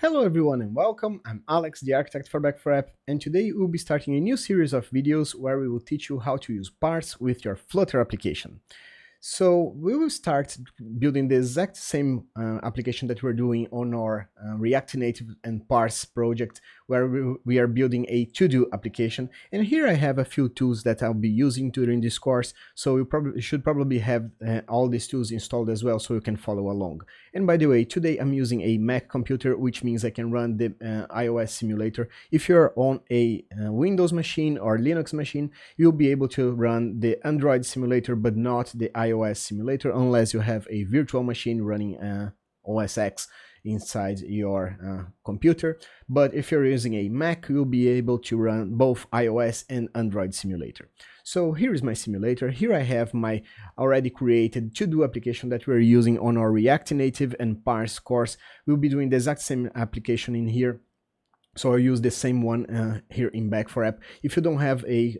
Hello everyone and welcome, I'm Alex, the architect for Back4App, and today we'll be starting a new series of videos where we will teach you how to use Parse with your Flutter application. So we will start building the exact same application that we're doing on our React Native and Parse project, where we are building a to-do application. And here I have a few tools that I'll be using during this course, so you should probably have all these tools installed as well so you can follow along. And by the way, today I'm using a Mac computer, which means I can run the iOS simulator. If you're on a Windows machine or Linux machine, you'll be able to run the Android simulator, but not the iOS simulator unless you have a virtual machine running OS X inside your computer. But if you're using a Mac, you'll be able to run both iOS and Android simulator. So here is my simulator. Here I have my already created to-do application that we're using on our React Native and Parse course. We'll be doing the exact same application in here. So I'll use the same one here in Back4App. If you don't have a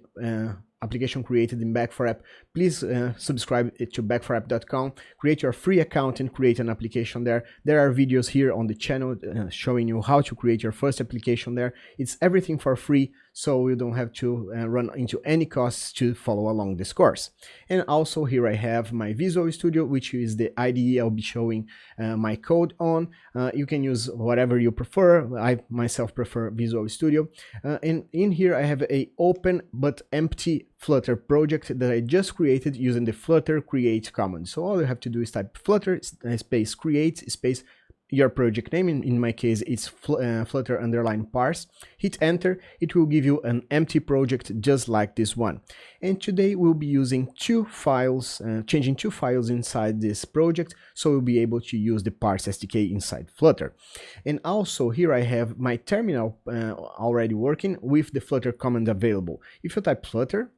application created in Back4App, please subscribe to back4app.com, create your free account and create an application there. There are videos here on the channel showing you how to create your first application there. It's everything for free, so you don't have to run into any costs to follow along this course. And also here I have my Visual Studio, which is the IDE I'll be showing my code on. You can use whatever you prefer. I myself prefer Visual Studio. And in here I have a open but empty Flutter project that I just created using the Flutter create command. So all you have to do is type Flutter space create space your project name. In my case, it's Flutter _ Parse. Hit enter. It will give you an empty project just like this one. And today we'll be using two files, changing two files inside this project, so we'll be able to use the Parse SDK inside Flutter. And also here I have my terminal already working with the Flutter command available. If you type Flutter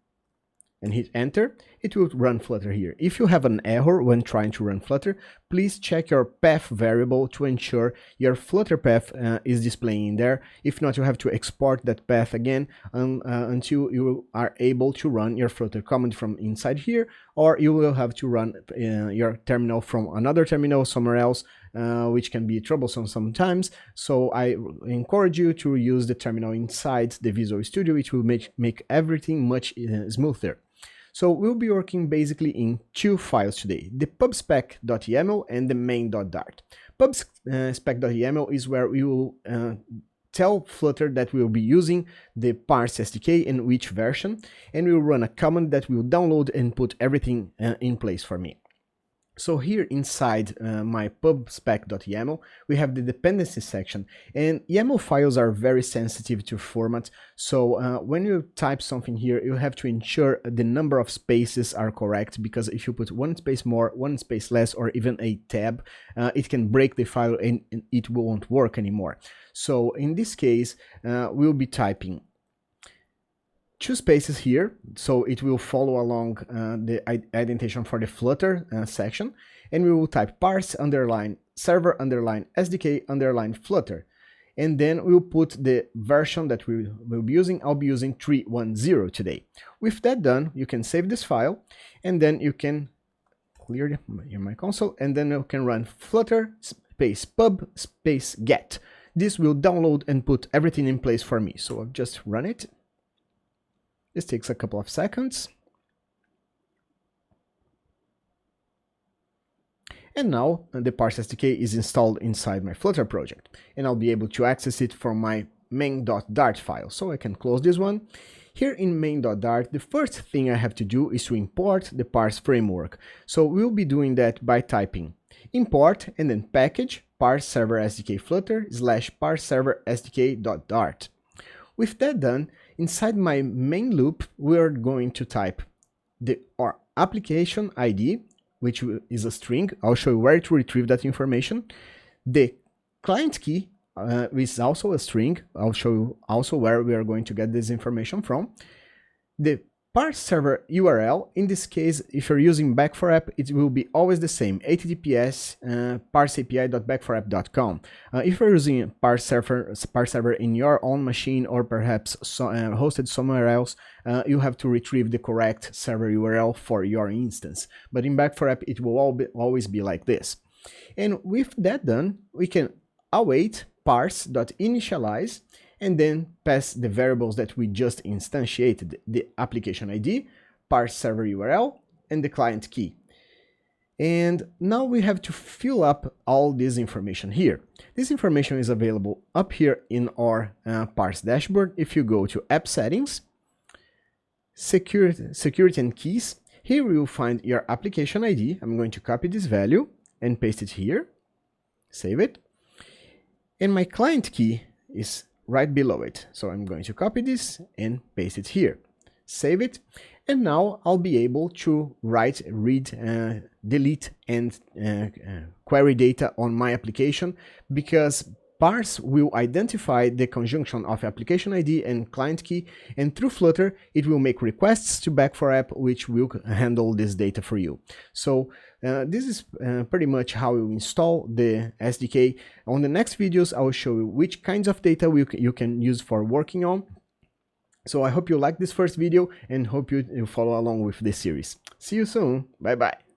and hit enter, it will run Flutter here. If you have an error when trying to run Flutter, please check your path variable to ensure your Flutter path is displaying there. If not, you have to export that path again until you are able to run your Flutter command from inside here, or you will have to run your terminal from another terminal somewhere else, which can be troublesome sometimes. So I encourage you to use the terminal inside the Visual Studio, which will make everything much smoother. So we'll be working basically in two files today, the pubspec.yaml and the main.dart. Pubspec.yaml is where we will tell Flutter that we'll be using the Parse SDK and which version, and we'll run a command that will download and put everything in place for me. So here inside my pubspec.yaml, we have the dependency section, and YAML files are very sensitive to format. So when you type something here, you have to ensure the number of spaces are correct, because if you put one space more, one space less, or even a tab, it can break the file and it won't work anymore. So in this case, we'll be typing two spaces here, so it will follow along the indentation for the Flutter section, and we will type parse _ server _ SDK _ Flutter, and then we'll put the version that we will be using. I'll be using 3.10 today. With that done, you can save this file, and then you can clear my console, and then you can run Flutter space pub space get. This will download and put everything in place for me. So I'll just run it. This takes a couple of seconds. And now the Parse SDK is installed inside my Flutter project, and I'll be able to access it from my main.dart file. So I can close this one. Here in main.dart, the first thing I have to do is to import the Parse framework. So we'll be doing that by typing import and then package parse server SDK Flutter / parse server SDK.dart. With that done, inside my main loop, we're going to type our application ID, which is a string. I'll show you where to retrieve that information. The client key is also a string. I'll show you also where we are going to get this information from. The Parse server URL, in this case, if you're using Back4App, it will be always the same, https parseapi.back4app.com. If you're using Parse server in your own machine, or perhaps hosted somewhere else, you have to retrieve the correct server URL for your instance. But in Back4App, it will always be like this. And with that done, we can await parse.initialize, and then pass the variables that we just instantiated, the application ID, parse server URL, and the client key. And now we have to fill up all this information here. This information is available up here in our Parse dashboard. If you go to App Settings, Security and Keys, here you will find your application ID. I'm going to copy this value and paste it here, save it. And my client key is right below it. So I'm going to copy this and paste it here, save it. And now I'll be able to write, read, delete, and query data on my application, because Parse will identify the conjunction of application ID and client key, and through Flutter, it will make requests to Back4App, which will handle this data for you. So this is pretty much how you install the SDK. On the next videos, I will show you which kinds of data you can use for working on. So I hope you like this first video and hope you follow along with this series. See you soon. Bye bye.